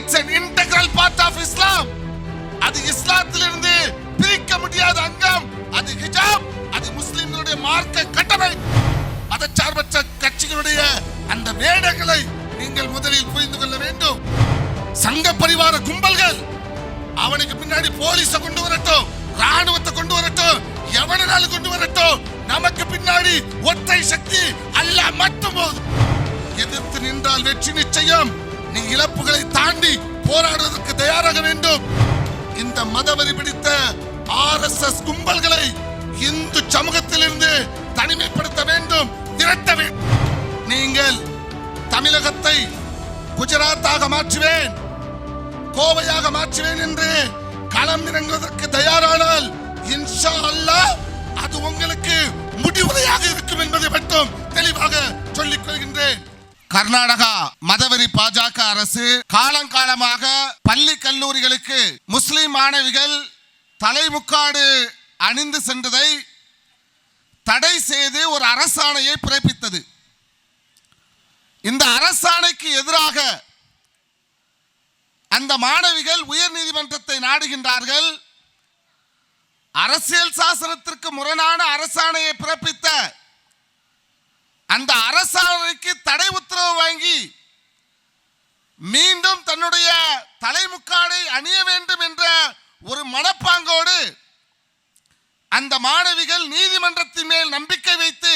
It's an integral part of Islam. அது இஸ்லாத்திலிருந்து பிரிக்க முடியாத அங்கம். அது ஹிஜாப், அது முஸ்லிம்களுடைய மார்க்க கட்டளை. மதச்சார்பற்ற கட்சிகளுடைய அந்த வேடங்களை நீங்கள் முதலில் புரிந்து கொள்ள வேண்டும். சங்க பரிவார கும்பல்கள் அவனுக்கு பின்னாடி போலீஸ கொண்டு வரட்டும், ராணுவத்தை கொண்டு வரட்டும், எவனாலும் கொண்டு வரட்டும், நமக்கு பின்னாடி ஒற்றை சக்தி அல்லாஹ் மட்டும் போதும். எதிர்த்து நின்றால் வெற்றி நிச்சயம். நீ இழப்புகளை தாண்டி போராடுவதற்கு தயாராக வேண்டும். இந்த மதவெறி பிடித்த RSS கும்பல்களை இந்து சமூகத்திலிருந்து தனிமைப்படுத்த வேண்டும், திரட்ட வேண்டும். நீங்கள் தமிழகத்தை குஜராத்தாக மாற்றுவேன், கோவையாக மாற்றுவேன் என்று களம் இறங்குவதற்கு தயாரானால் இன்ஷா அல்லாஹ் அது உங்களுக்கு முடிவுரையாக இருக்கும் என்பதை மட்டும் தெளிவாக சொல்லிக் கொள்கின்றேன். கர்நாடகா மதவெறி பாஜக அரசு காலங்காலமாக பள்ளி கல்லூரிகளுக்கு முஸ்லிம் மாணவிகள் தலைமுக்காடு அணிந்து சென்றதை தடை செய்து ஒரு அரசாணையை பிறப்பித்தது. இந்த அரசாணைக்கு எதிராக அந்த மாணவிகள் உயர் நீதிமன்றத்தை நாடுகின்றார்கள். அரசியல் சாசனத்திற்கு முரணான அரசாணையை பிறப்பித்த அந்த அரசாணைக்கு தடை உத்தரவு வாங்கி மீண்டும் தன்னுடைய தலைமுக்காடை அணிய வேண்டும் என்ற ஒரு மனப்பாங்கோடு அந்த மாணவிகள் நீதிமன்றத்தின் மேல் நம்பிக்கை வைத்து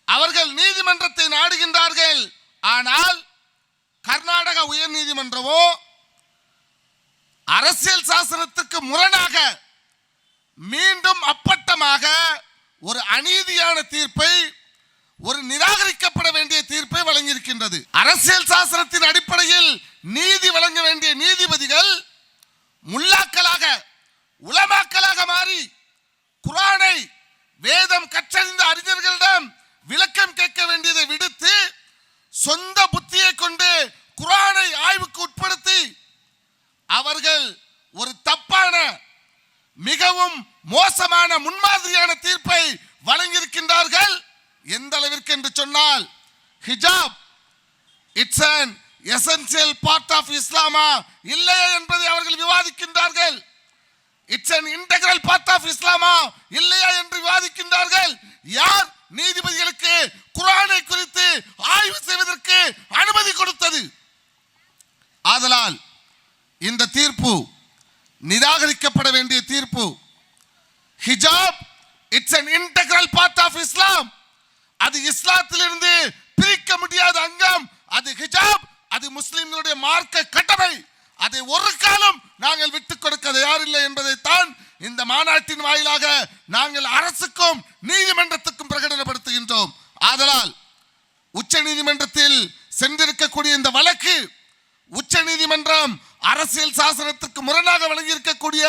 அவர்கள் நீதிமன்றத்தை நாடுகின்றார்கள். ஆனால் கர்நாடக உயர் நீதிமன்றமோ அரசியல் சாசனத்துக்கு முரணாக மீண்டும் அப்பட்டமாக ஒரு அநீதியான தீர்ப்பை, ஒரு நிராகரிக்கப்பட வேண்டிய தீர்ப்பை வழங்கியிருக்கின்றது. அரசியல் சாசனத்தின் அடிப்படையில் நீதி வழங்க வேண்டிய நீதிபதிகள் முல்லாக்களாக, உலமாக்களாக மாறி குர்ஆனை வேதம் கற்றறிந்த அறிஞர்களிடம் விளக்கம் கேட்க வேண்டியதை விடுத்து சொந்த புத்தியை கொண்டு குர்ஆனை ஆய்வுக்கு உட்படுத்தி அவர்கள் ஒரு தப்பான, மிகவும் மோசமான, முன்மாதிரியான தீர்ப்பை வழங்கியிருக்கின்றார்கள். எந்த அளவிற்கு என்று சொன்னால், ஹிஜாப் it's an essential part of இஸ்லாமா இல்லையா என்பதை அவர்கள் விவாதிக்கின்றார்கள். It's an integral part of இஸ்லாமா இல்லையா என்று விவாதிக்கின்றார்கள். யார் நீதிபதிகளுக்கு குர்ஆனை குறித்து ஆய்வு செய்வதற்கு அனுமதி கொடுத்தது? ஆதலால் இந்த தீர்ப்பு நிராகரிக்கப்பட வேண்டிய தீர்ப்பு. ஹிஜாப் it's an integral part of இஸ்லாம். அது இஸ்லாத்திலிருந்து பிரிக்க முடியாத அங்கம். அது ஹிஜாப், அது முஸ்லிம்களுடைய மார்க்க கட்டளை. அதை ஒரு காலம் நாங்கள் விட்டுக் கொடுக்க தயாரில்லை என்பதைத்தான் இந்த மாநாட்டின் வாயிலாக நாங்கள் அரசுக்கும் நீதிமன்றத்துக்கும் பிரகடனப்படுத்துகின்றோம். ஆதலால் உச்ச நீதிமன்றத்தில் சென்றிருக்கக்கூடிய இந்த வழக்கு, உச்ச நீதிமன்றம் அரசியல் சாசனத்துக்கு முரணாக வழங்கியிருக்கக்கூடிய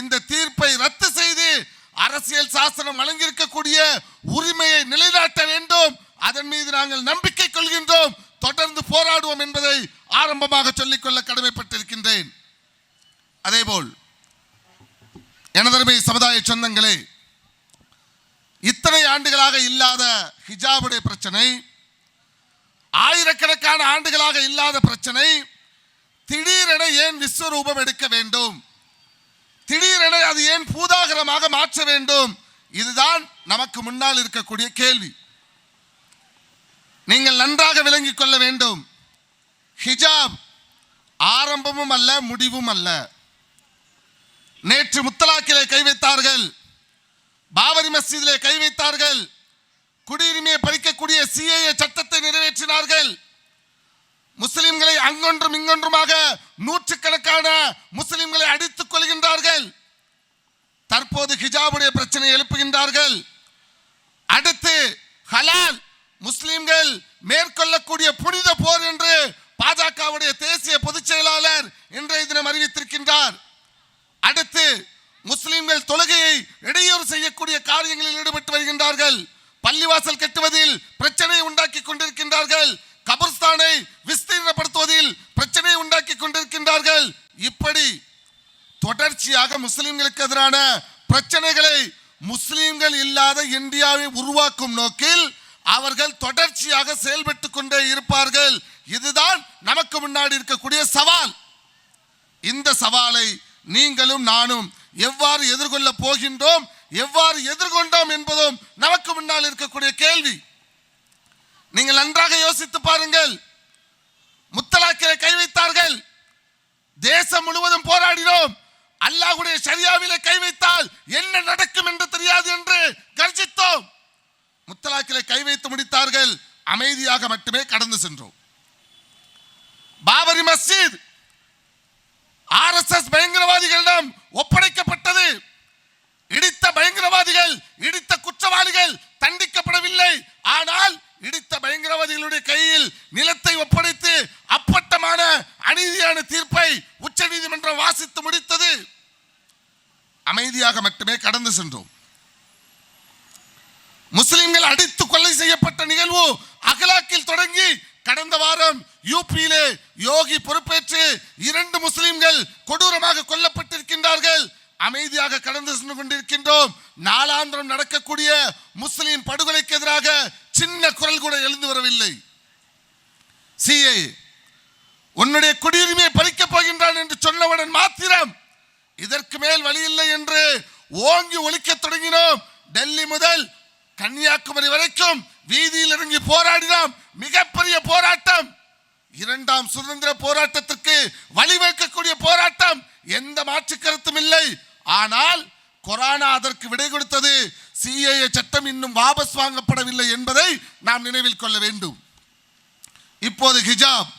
இந்த தீர்ப்பை ரத்து செய்து அரசியல் சாசனம் வழங்கியிருக்கக்கூடிய உரிமையை நிலைநாட்ட வேண்டும். அதன் மீது நாங்கள் நம்பிக்கை கொள்கின்றோம், தொடர்ந்து போராடுவோம் என்பதை ஆரம்பமாக சொல்லிக்கொள்ள கடமைப்பட்டிருக்கின்றேன். அதேபோல் எனதருமை சமுதாய சொந்தங்களே, இத்தனை ஆண்டுகளாக இல்லாத ஹிஜாபுடைய பிரச்சனை, ஆயிரக்கணக்கான ஆண்டுகளாக இல்லாத பிரச்சனை திடீரென ஏன் விஸ்வரூபம் எடுக்க வேண்டும்? திடீரென அது ஏன் பூதாகரமாக மாற்ற வேண்டும்? இதுதான் நமக்கு முன்னால் இருக்கக்கூடிய கேள்வி. நீங்கள் நன்றாக விளங்கிக் கொள்ள வேண்டும். ஹிஜாப் ஆரம்பமும் அல்ல, முடிவும் அல்ல. நேற்று முத்தலாக்கிலே கை வைத்தார்கள், பாபரி மஸ்ஜிதிலே கை வைத்தார்கள், குடியுரிமையை பறிக்கக்கூடிய CAA சட்டத்தை நிறைவேற்றினார்கள். முஸ்லிம்களை அங்கொன்றும் இங்கொன்றுமாக நூற்றுக்கணக்கான முஸ்லிம்களை அடித்துக் கொள்கின்றார்கள். தற்போது ஹிஜாபுடைய பிரச்சனை எழுப்புகின்றார்கள். அடுத்து ஹலால் முஸ்லிம்கள் மேற்கொள்ளக்கூடிய புனித போர் என்று பாஜகவுடைய தேசிய பொதுச் செயலாளர் இன்றைய தினம் அறிவித்திருக்கின்றார். அடுத்து முஸ்லிம்கள் தொழுகையை இடையூறு செய்யக்கூடிய காரியங்களில் ஈடுபட்டு வருகின்றார்கள். பள்ளிவாசல் கட்டுவதில் பிரச்சனை உண்டாக்கி கொண்டிருக்கின்றார்கள். கபர்ஸ்தானை விஸ்தீர்ணப்படுத்துவதில் பிரச்சனை உண்டாக்கி கொண்டிருக்கின்றார்கள். இப்படி தொடர்ச்சியாக முஸ்லிம்களுக்கு எதிரான பிரச்சனைகளை முஸ்லிம்கள் இல்லாத இந்தியாவை உருவாக்கும் நோக்கில் அவர்கள் தொடர்ச்சியாக செயல்பட்டு கொண்டே இருப்பார்கள். இதுதான் நமக்கு முன்னாடி இருக்கக்கூடிய சவால். இந்த சவாலை நீங்களும் நானும் எவ்வாறு எதிர்கொள்ள போகின்றோம், எவ்வாறு எதிர்கொண்டோம் என்பதும் நமக்கு முன்னால் இருக்கக்கூடிய கேள்வி. நீங்கள் நன்றாக யோசித்து பாருங்கள். முத்தலாக்கிலே கை வைத்தார்கள், தேசம் முழுவதும் போராடினோம். அல்லாஹ்வுடைய ஷரியாவிலே கை வைத்தால் என்ன நடக்கும் என்று தெரியாது என்று கர்ஜித்தோம். முத்தலாக்கிலே கை வைத்து முடித்தார்கள், அமைதியாக மட்டுமே கடந்து சென்றோம். பாபரி மஸ்ஜித் RSS பயங்கரவாதிகளிடம் ஒப்படைக்கப்பட்டது. இடித்த பயங்கரவாதிகள், இடித்த குற்றவாளிகள் தண்டிக்கப்படவில்லை. ஆனால் இடித்த பயங்கரவாதிகளுடைய கையில் நிலத்தை ஒப்படைத்து அப்பட்டமான அநீதியான தீர்ப்பை உச்ச நீதிமன்றம் வாசித்து முடித்தது. அமைதியாக மட்டுமே கடந்து சென்றோம். முஸ்லிம்கள் அடித்து கொலை செய்யப்பட்ட நிகழ்வு அகலாக்கில் தொடங்கி கடந்த வாரம் யூபியிலே யோகி பொறுப்பேற்று 2 முஸ்லிம்கள் கொடூரமாக கொல்லப்பட்டிருக்கின்றார்கள். அமைதியாக கடந்து சென்று கொண்டிருக்கின்றோம். நாளாந்திரம் நடக்கக்கூடிய முஸ்லிம் படுகொலைக்கு எதிராக சின்ன குரல் கூட எழுந்து வரவில்லை. சிஏ உன்னுடைய குடியுரிமையை பறிக்கப் போகின்றான் என்று சொன்னவுடன் மாத்திரம் இதற்கு மேல் வழி இல்லை என்று ஓங்கி ஒலிக்க தொடங்கினோம். டெல்லி முதல் கன்னியாகுமரி வரைக்கும் வீதியில் இறங்கி போராடினோம். மிகப்பெரிய போராட்டம், 2ஆம் சுதந்திர போராட்டத்திற்கு வழிவகுக்கக்கூடிய போராட்டம், எந்த மாற்று கருத்தும் இல்லை. ஆனால் கொரோனா அதற்கு விடை கொடுத்தது. சிஏஏ சட்டம் இன்னும் வாபஸ் வாங்கப்படவில்லை என்பதை நாம் நினைவில் கொள்ள வேண்டும். இப்போது ஹிஜாப்,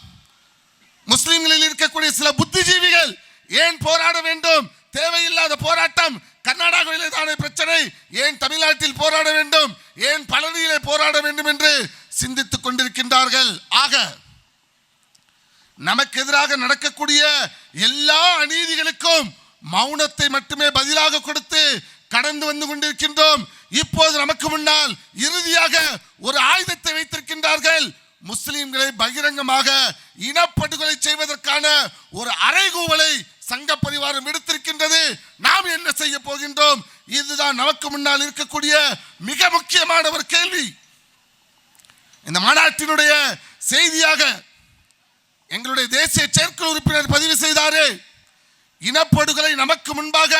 முஸ்லிம்களில் இருக்கக்கூடிய சில புத்திஜீவிகள் ஏன் போராட வேண்டும்? தேவையில்லாத போராட்டம். கர்நாடகாவிலே தானே பிரச்சனை, ஏன் தமிழ்நாட்டில் போராட வேண்டும்? ஏன் பழனியிலே போராட வேண்டும் என்று சிந்தித்துக் கொண்டிருக்கின்றார்கள். ஆக நமக்கு எதிராக நடக்கக்கூடிய எல்லா அநீதிகளுக்கும் மௌனத்தை மட்டுமே பதிலாக கொடுத்து கடந்து வந்து கொண்டிருக்கின்றோம். இப்போது நமக்கு முன்னால் இறுதியாக ஒரு ஆயுதத்தை வைத்திருக்கின்றார்கள். முஸ்லிம்களை பகிரங்கமாக இனப்படுகொலை செய்வதற்கான ஒரு அறைகூவலை சங்க பரிவாரம் எடுத்திருக்கின்றது. நாம் என்ன செய்ய போகின்றோம்? இதுதான் நமக்கு முன்னால் இருக்கக்கூடிய மிக முக்கியமான ஒரு கேள்வி. இந்த மாநாட்டினுடைய செய்தியாக எங்களுடைய தேசிய செயற்குழு உறுப்பினர் பதிவு செய்தாரே, இனப்படுகொலை நமக்கு முன்பாக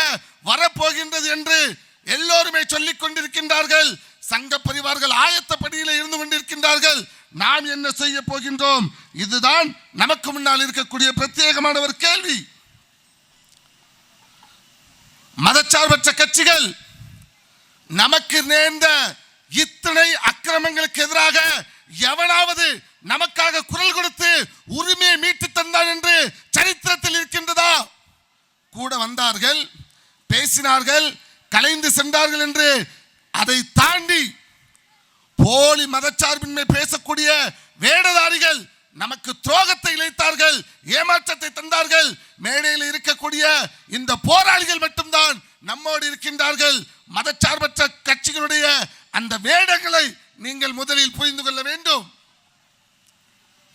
வரப்போகின்றது என்று எல்லோருமே சொல்லிக் கொண்டிருக்கின்றார்கள். சங்க பரிவார்கள் ஆயத்த பணியில் இருந்து கொண்டிருக்கின்றார்கள். நாம் என்ன செய்ய போகின்றோம்? இதுதான் நமக்கு முன்னால் இருக்கக்கூடிய பிரத்யேகமான ஒரு கேள்வி. மதச்சார்பற்ற கட்சிகள் நமக்கு நேர்ந்த இத்தனை அக்கிரமங்களுக்கு எதிராக எவனாவது நமக்காக குரல் கொடுத்து உரிமையை மீட்டு தந்தான் என்று சரித்திரத்தில் இருக்கின்றதா? கூட வந்தார்கள், பேசினார்கள், கலைந்து சென்றார்கள் என்று அதை தாண்டி போலி மதச்சார்பின்மை பேசக்கூடிய வேடதாரிகள் நமக்கு துரோகத்தை இழைத்தார்கள், ஏமாற்றத்தை தந்தார்கள். மேடையில் இருக்கக்கூடிய இந்த போராளிகள் மட்டும்தான் நம்மோடு இருக்கின்றார்கள். மதச்சார்பற்ற கட்சிகளுடைய அந்த வேடங்களை நீங்கள் முதலில் புரிந்து கொள்ள வேண்டும்.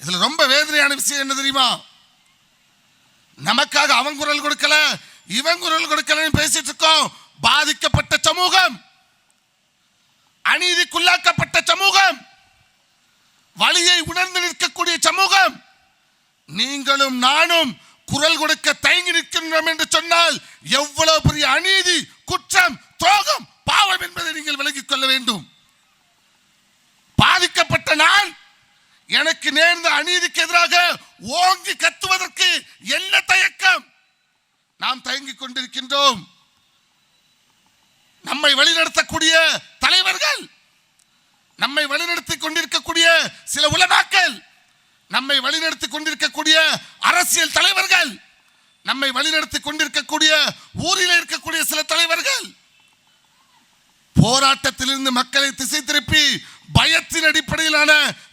இதுல ரொம்ப வேதனையான விஷயம் என்ன தெரியுமா? நமக்காக அவன் குரல் கொடுக்கல, இவன் குரல் கொடுக்கலன்னு பேசிட்டு இருக்கோம். பாதிக்கப்பட்ட சமூகம், அநீதிக்குள்ளாக்கப்பட்ட சமூகம், வலியை உணர்ந்து நிற்கக்கூடிய சமூகம், நீங்களும் நானும் குரல் கொடுக்க தயங்கி நிற்கின்றோம் என்று சொன்னால் எவ்வளவு பெரிய அநீதி, குற்றம், துரோகம், பாவம் என்பதை நீங்கள் விளங்கிக் கொள்ள வேண்டும். பாதிக்கப்பட்ட நான் எனக்கு நேர்ந்த அநீதிக்கு எதிராக ஓங்கி கத்துவதற்கு என்ன தயக்கம்? நாம் தயங்கிக் கொண்டிருக்கின்றோம். நம்மை வழிநடத்தக்கூடிய தலைவர்கள், நம்மை வழிநடத்திக் கொண்டிருக்கக்கூடிய சில உலமாக்கள், நம்மை வழிநடத்திக் கொண்டிருக்கக்கூடிய அரசியல் தலைவர்கள், நம்மை வழிநடத்திக் கொண்டிருக்கக்கூடிய ஊரில் இருக்கக்கூடிய சில தலைவர்கள் போராட்டத்திலிருந்து மக்களை திசை திருப்பி பயத்தின் அடிப்படையிலான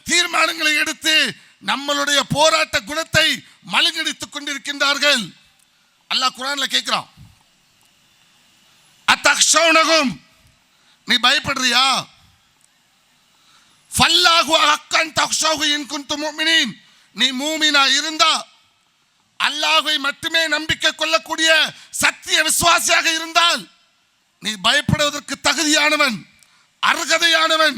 தீர்மானங்களை எடுத்து நம்மளுடைய போராட்ட குணத்தை மழுங்கடித்துக் கொண்டிருக்கின்றார்கள். அல்லாஹ் குர்ஆன்ல கேட்கிறான், அத்தக்ஷௌனஹும், நீ பயப்படுறியா? ஃபல்லாஹு ஹக்கன் தக்ஷௌஹு இன் குன்தும் முஃமினீன், நீ மூமினா இருந்தா, அல்லாஹ்வை மட்டுமே நம்பிக்கை கொள்ளக்கூடிய சத்திய விசுவாசியாக இருந்தால் நீ பயப்படுவதற்கு தகுதியானவன், அர்ஹதையானவன்,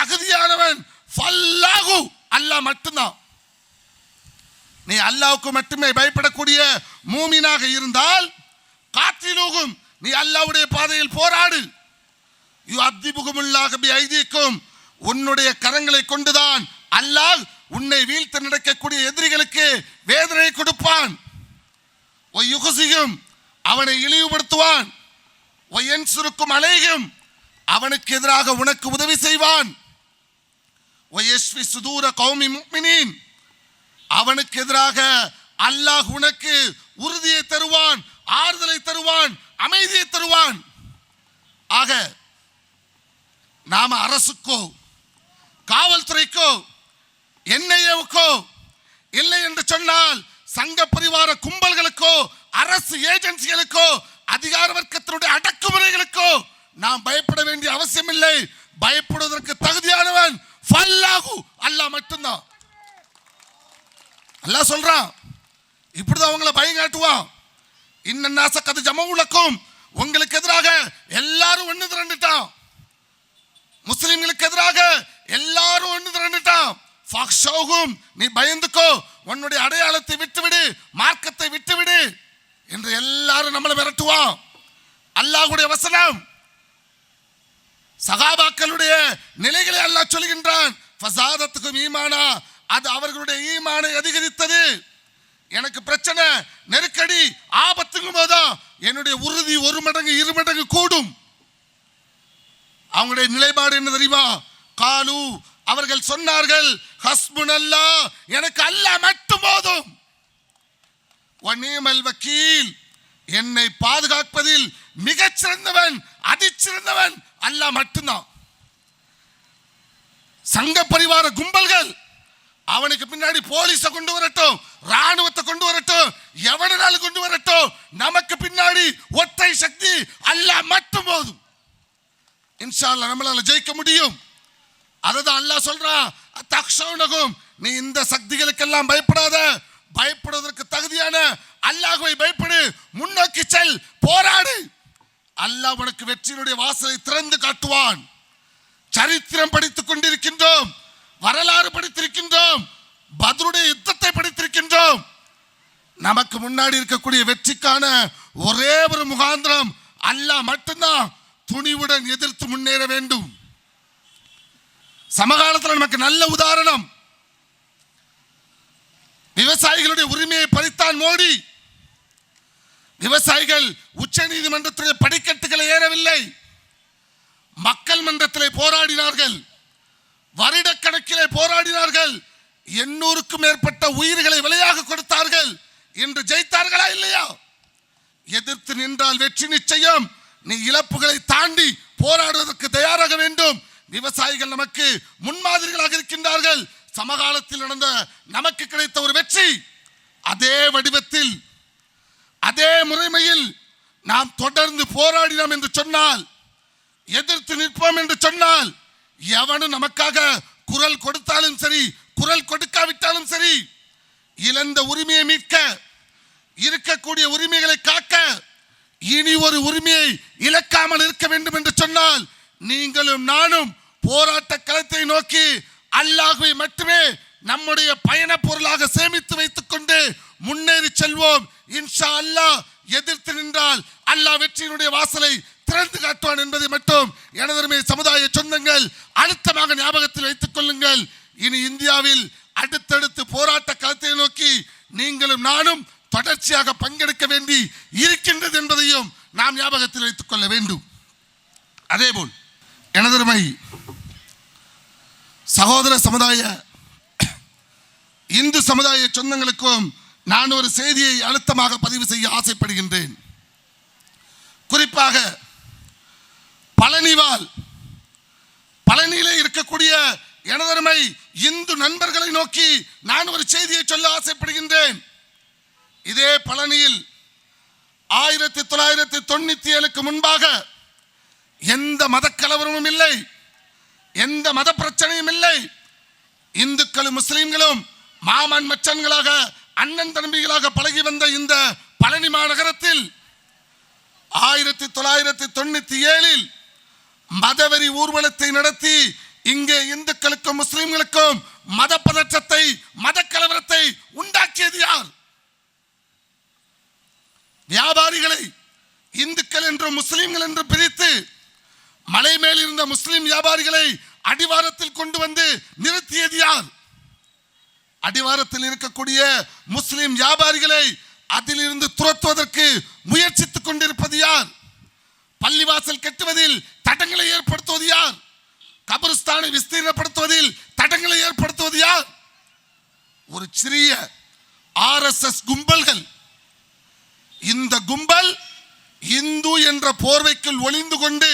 தகுதியானவன் ஃபல்லாஹு, அல்லாஹ் மட்டும்தான். நீ அல்லாஹ்வுக்கு மட்டுமே பயப்படக்கூடிய மூமினாக இருந்தால் காத்திலூகும், நீ அல்லாஹ்வுடைய பாதையில் போராடு. யுஅத்திபுகுமுல்லாஹு பிஐதீக்கும், உன்னுடைய கரங்களை கொண்டுதான் அல்லாஹ் உன்னை வீழ்த்த நடக்கக்கூடிய எதிரிகளுக்கு வேதனை கொடுப்பான். ஒயுகுசியும், அவனை இழிவுபடுத்துவான். ஒயன்சுருக்கும் அலையும், அவனுக்கு எதிராக உனக்கு உதவி செய்வான். ஒயஸ்வி சுதூர கௌமி முஃமினீன், அவனுக்கு எதிராக அல்லாஹ் உனக்கு உறுதியை தருவான், ஆறுதலை தருவான், அமைதியை தருவான். ஆக நாம அரசுக்கோ காவல்துறைக்கோ என்ஐஏவுக்கோ இல்லை என்று சொன்னால் சங்க பரிவார கும்பல்களுக்கோ அரசு ஏஜென்சிகளுக்கோ அதிகார வர்க்கத்தினுடைய அடக்குமுறைகளுக்கோ நாம் பயப்பட வேண்டிய அவசியம் இல்லை. பயப்படுவதற்கு தகுதியானவன் ஃபல்லாஹு, அல்லாஹ் மட்டும்தான். அல்லாஹ் சொல்றான், இப்படிதான் அவங்களை பயங்காட்டுவான். இன்னன்னாஸ கத் ஜமஉலக்கும், உங்களுக்கு எதிராக எல்லாரும் ஒன்று திரண்டுட்டான். முஸ்லிம்களுக்கு எதிராக எல்லாரும் ஒன்று திரண்டுட்டான். ஃபக்ஷௌஹும், நீ பயந்துக்கோ, உன்னுடைய அடையாளத்தை விட்டுவிடு, மார்க்கத்தை விட்டுவிடு என்று எல்லாரும் நம்மளை மிரட்டுவான். அல்லாஹ்வுடைய வசனம் சகாபாக்களுடைய நிலைகளை அல்லாஹ் சொல்கின்றான். ஃபஸாதத்துக்கும் ஈமானா, அது அவர்களுடைய ஈமானை அதிகரித்தது. எனக்கு பிரச்சனை, நெருக்கடி, ஆபத்துங்கும் போதுதான் என்னுடைய உறுதி 1 மடங்கு 2 மடங்கு கூடும். அவங்களுடைய நிலைப்பாடு என்ன தெரியுமா? காலு, அவர்கள் சொன்னார்கள், ஹஸ்புனல்லாஹ், எனக்கு அல்லாஹ் மட்டும் போதும். வனிமல் வக்கீல், என்னை பாதுகாப்பதில் மிகச் சிறந்தவன், அதிசிறந்தவன் அல்லாஹ் மட்டும்தான். சங்க பரிவார கும்பல்கள் அவனுக்கு பின்னாடி போலீஸை கொண்டு வரட்டும், ராணுவத்தை கொண்டு வரட்டும், எவனாலும் கொண்டு வரட்டும், நமக்கு பின்னாடி ஒற்றை சக்தி அல்லாஹ் மட்டும் போதும். இன்ஷா அல்லாஹ் நம்மளால ஜெயிக்க முடியும். அததான் அல்லாஹ் சொல்றான், தக்ஷௌனகும், நீ இந்த சக்திகளுக்கெல்லாம் பயப்படாத, பயப்படுவதற்கு தகுதியான அல்லாஹ்வை பயப்படு, முன்னோக்கி செல், போராடு. அல்லாஹ் உனக்கு வெற்றியினுடைய வாசலை திறந்து காட்டுவான். சரித்திரம் படித்துக் கொண்டிருக்கின்றோம், வரலாறு படித்திருக்கின்றோம், பத்ருடைய யுத்தத்தை படித்திருக்கின்றோம். நமக்கு முன்னாடி இருக்கக்கூடிய வெற்றிக்கான ஒரே ஒரு முகாந்திரம் அல்லாஹ் மட்டும்தான். துணிவுடன் எதிர்த்து முன்னேற வேண்டும். சமகாலத்தில் நமக்கு நல்ல உதாரணம், விவசாயிகளுடைய உரிமையை பறித்தான் மோடி. விவசாயிகள் உச்ச நீதிமன்றத்திலே படிக்கட்டுகளை ஏறவில்லை, மக்கள் மன்றத்திலே போராடினார்கள், வருடக்கணக்கிலே போராடினார்கள், 800க்கும் மேற்பட்ட உயிர்களை விலையாக கொடுத்தார்கள். இன்று ஜெயித்தார்களா இல்லையா? எதிர்த்து நின்றால் வெற்றி நிச்சயம். நீ இழப்புகளை தாண்டி போராடுவதற்கு தயாராக வேண்டும். விவசாயிகள் நமக்கு முன்மாதிரிகளாக இருக்கின்றார்கள். சமகாலத்தில் நடந்த நமக்கு கிடைத்த ஒரு வெற்றி அதே வடிவத்தில், அதே முறைமையில் நாம் தொடர்ந்து போராடினோம் என்று சொன்னால், எதிர்த்து நிற்போம் என்று சொன்னால், எவனும் நமக்காக குரல் கொடுத்தாலும் சரி, குரல் கொடுக்காவிட்டாலும் சரி, இழந்த உரிமையை மீட்க, இருக்கக்கூடிய உரிமைகளை காக்க, இனி ஒரு உரிமையை இழக்காமல் இருக்க வேண்டும் என்று சொன்னால், நீங்களும் நானும் போராட்ட களத்தை நோக்கி அல்லாஹ்வை மட்டுமே நம்முடைய பயண பொருளாக சேமித்து வைத்துக் கொண்டு முன்னேறி செல்வோம். இன்ஷா அல்லாஹ் எதிர்த்து நின்றால் அல்லாஹ் வெற்றியினுடைய வாசலை திறந்து காட்டுவான் என்பதை மட்டும் எனதருமை சமுதாய சொந்தங்கள் அழுத்தமாக ஞாபகத்தில் வைத்துக் கொள்ளுங்கள். இனி இந்தியாவில் அடுத்தடுத்து போராட்ட களத்தை நோக்கி நீங்களும் நானும் தொடர்ச்சியாக பங்கெடுக்க வேண்டி இருக்கின்றது என்பதையும் நாம் ஞாபகத்தில் வைத்துக் கொள்ள வேண்டும். அதேபோல் எனதருமை சகோதர சமுதாய இந்து சமுதாய சொந்தங்களுக்கும் நான் ஒரு செய்தியை அழுத்தமாக பதிவு செய்ய ஆசைப்படுகின்றேன். குறிப்பாக பழனியிலே இருக்கக்கூடிய எனதருமை இந்து நண்பர்களை நோக்கி நான் ஒரு செய்தியை சொல்ல ஆசைப்படுகின்றேன். இதே பழனியில் 1997க்கு முன்பாக எந்த மத கலவரமும் இல்லை, எந்த மத பிரச்சனையும் இல்லை. இந்துக்களும் முஸ்லிம்களும் மாமன் மச்சன்களாக, அண்ணன் தம்பிகளாக பழகி வந்த இந்த பழனி மாநகரத்தில் 1997 மதவெறி ஊர்வலத்தை நடத்தி இங்கே இந்துக்களுக்கும் முஸ்லிம்களுக்கும் மத பதற்றத்தை, மத கலவரத்தை உண்டாக்கியது யார்? வியாபாரிகளை இந்துக்கள் என்றும் முஸ்லிம்கள் என்று பிரித்து மலை மேல் இருந்த முஸ்லிம் வியாபாரிகளை அடிவாரத்தில் கொண்டு வந்து நிறுத்தியது யார்? அடிவாரத்தில் இருக்கக்கூடிய முஸ்லிம் வியாபாரிகளை அதிலிருந்து துரத்துவதற்கு முயற்சித்துக் கொண்டிருப்பது யார்? பள்ளிவாசல் கட்டுவதில் தடங்களை ஏற்படுத்துவது யார்? கபரிஸ்தானை விஸ்தீர்ணப்படுத்துவதில் தடங்களை ஏற்படுத்துவது யார்? ஒரு சிறிய RSS கும்பல்கள். இந்த கும்பல் இந்து என்ற போர்வைக்குள் ஒளிந்து கொண்டு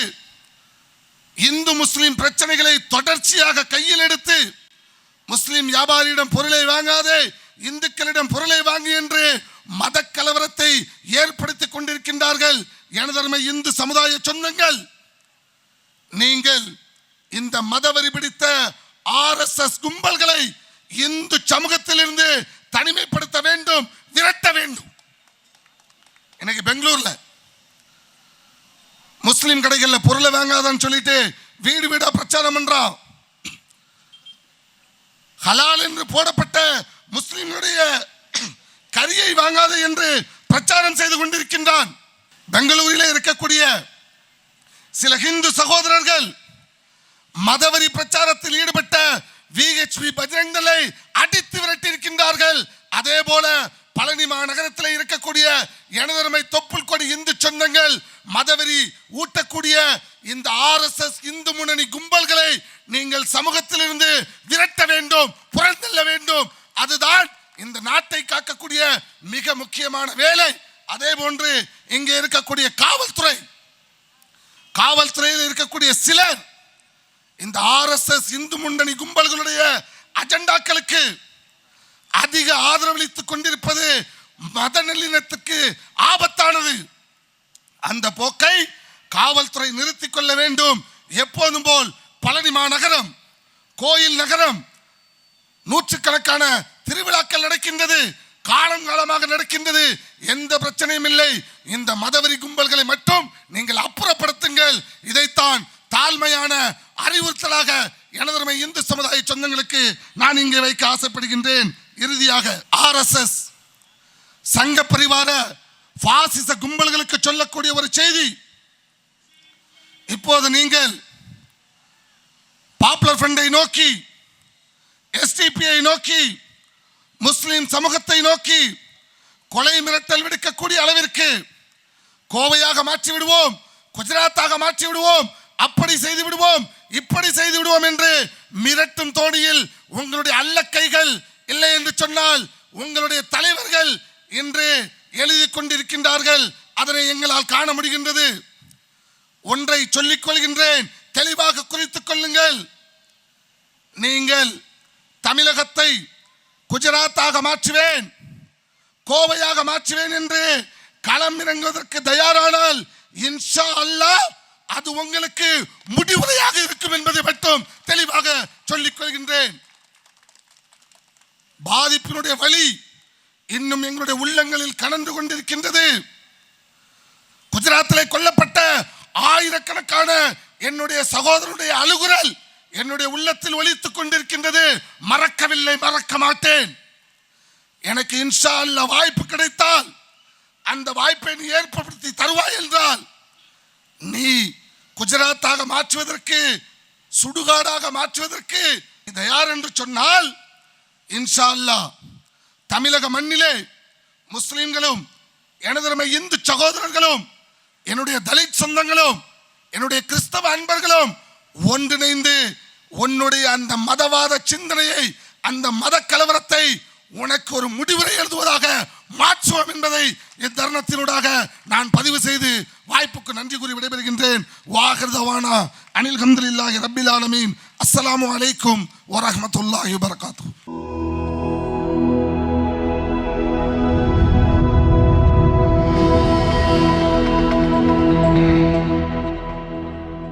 இந்து முஸ்லிம் பிரச்சனைகளை தொடர்ச்சியாக கையில் எடுத்து முஸ்லிம் வியாபாரியிடம் பொருளை வாங்காதே, இந்துக்களிடம் பொருளை வாங்கி என்று மத கலவரத்தை ஏற்படுத்திக் கொண்டிருக்கின்றார்கள். எனதருமை இந்து சமுதாய சொந்தங்கள், நீங்கள் இந்த மதவெறி பிடித்த RSS கும்பல்களை இந்து சமூகத்திலிருந்து தனிமைப்படுத்த வேண்டும், விரட்ட வேண்டும். எனக்கு பெங்களூர்ல முஸ்லிம் கடைகள்ல பொருளை வாங்காதான்னு சொல்லிட்டு வீடு வீடா பிரச்சாரம் பண்றான். ஹலால் என்று போடப்பட்ட முஸ்லிம்களுடைய கரியை வாங்காதே என்று பிரச்சாரம் செய்து கொண்டிருக்கின்றான். பெங்களூரில் இருக்கக்கூடிய சில ஹிந்து சகோதரர்கள் மதவெறி பிரச்சாரத்தில் ஈடுபட்ட VHP பஜ்ரங்களை அடித்து விரட்டியிருக்கின்றார்கள். அதே போல பழனி மாநகரத்தில் இருக்கக்கூடிய எனதருமை தொப்புள் கொடி இந்து சொந்தங்கள் மதவெறி ஊட்டக்கூடிய இந்த RSS இந்து முன்னணி கும்பல்களை நீங்கள் சமூகத்திலிருந்து விரட்ட வேண்டும், புறந்தள்ள வேண்டும். அதுதான் இந்த நாட்டை காக்கக்கூடிய மிக முக்கியமான வேலை. அதே போன்று இங்கே இருக்கக்கூடிய காவல்துறையில் இருக்கக்கூடிய சிலர் இந்த RSS இந்து முன்னணி கும்பல்களுடைய அஜெண்டாக்களுக்கு அதிக ஆதரவளித்துக் கொண்டிருப்பது மத நல்லிணத்துக்கு ஆபத்தானது. அந்த போக்கை காவல்துறை நிறுத்திக் கொள்ள வேண்டும். எப்போதும் போல் பழனி மாநகரம், கோயில் நகரம், நூற்றுக்கணக்கான திருவிழாக்கள் நடக்கின்றது, காலங்காலமாக நடக்கின்றது, எந்த பிரச்சனையும் இல்லை. இந்த மதவெறி கும்பல்களை மட்டும் நீங்கள் அப்புறப்படுத்துங்கள். இதைத்தான் தாழ்மையான அறிவுறுத்தலாக எனதருமை இந்து சமுதாய சொந்தங்களுக்கு நான் இங்கே வைக்க ஆசைப்படுகின்றேன். இறுதியாக RSS சங்க பரிவார பாசிச கும்பல்களுக்கு சொல்லக்கூடிய ஒரு செய்தி. இப்போது நீங்கள் பாப்புலர் ஃப்ரண்டை நோக்கி, SDPஐ நோக்கி, முஸ்லிம் சமூகத்தை நோக்கி கொலை மிரட்டல் விடுக்கக்கூடிய அளவிற்கு கோவையாக மாற்றி விடுவோம், குஜராத்தாக மாற்றி விடுவோம், அப்படி செய்து விடுவோம், இப்படி செய்து விடுவோம் என்று மிரட்டும் தோணியில் உங்களுடைய அல்ல கைகள் இல்லை என்று சொன்னால் உங்களுடைய தலைவர்கள் இன்று எழுதி கொண்டிருக்கின்றார்கள். அதனை எங்களால் காண முடிகின்றது. ஒன்றை சொல்லிக் கொள்கின்றேன், தெளிவாக குறித்துக் கொள்ளுங்கள். நீங்கள் தமிழகத்தை குஜராத்தாக மாற்றுவேன், கோவையாக மாற்றுவேன் என்று களம் இறங்குவதற்கு தயாரானால் இன்ஷா அல்லாஹ் அது உங்களுக்கு முடிவுரையாக இருக்கும் என்பதை மட்டும் தெளிவாக சொல்லிக் கொள்கின்றேன். பாதிப்பினுடைய வலி இன்னும் எங்களுடைய உள்ளங்களில் கனந்து கொண்டிருக்கின்றது. குஜராத்தில் கொல்லப்பட்ட ஆயிரக்கணக்கான என்னுடைய சகோதரனுடைய அழுகுரல் என்னுடைய உள்ளத்தில் ஒலித்துக் கொண்டிருக்கின்றது. மறக்கவில்லை, மறக்க மாட்டேன். எனக்கு இன்ஷா அல்லாஹ் வாய்ப்பு கிடைத்தால் அந்த வாய்ப்பை நீ ஏற்படுத்தி தருவாய் என்றால் நீ குஜராத்தாக மாற்றுவதற்கு, சுடுகாடாக மாற்றுவதற்கு தயார் என்று சொன்னால் இன்ஷா அல்லாஹ் தமிழக மண்ணிலே முஸ்லிம்களும் எனதருமை இந்து சகோதரர்களும் என்னுடைய தலித் சொந்தங்களும் என்னுடைய கிறிஸ்தவ அன்பர்களும் ஒன்றிணைந்து உன்னுடைய அந்த மதவாத சிந்தனையை, அந்த மத கலவரத்தை உனக்கு ஒரு முடிவுரை எழுதுவதாக மாற்றுவோம் என்பதை இத்தருணத்தினூடாக நான் பதிவு செய்து வாய்ப்புக்கு நன்றி கூறி விடைபெறுகின்றேன். வாஹிர்தவானா அனில் ஹம்துலில்லாஹி ரப்பில் ஆலமீன். அஸ்ஸலாமு அலைக்கும் வரஹ்மத்துல்லாஹி வபரகாத்துஹு.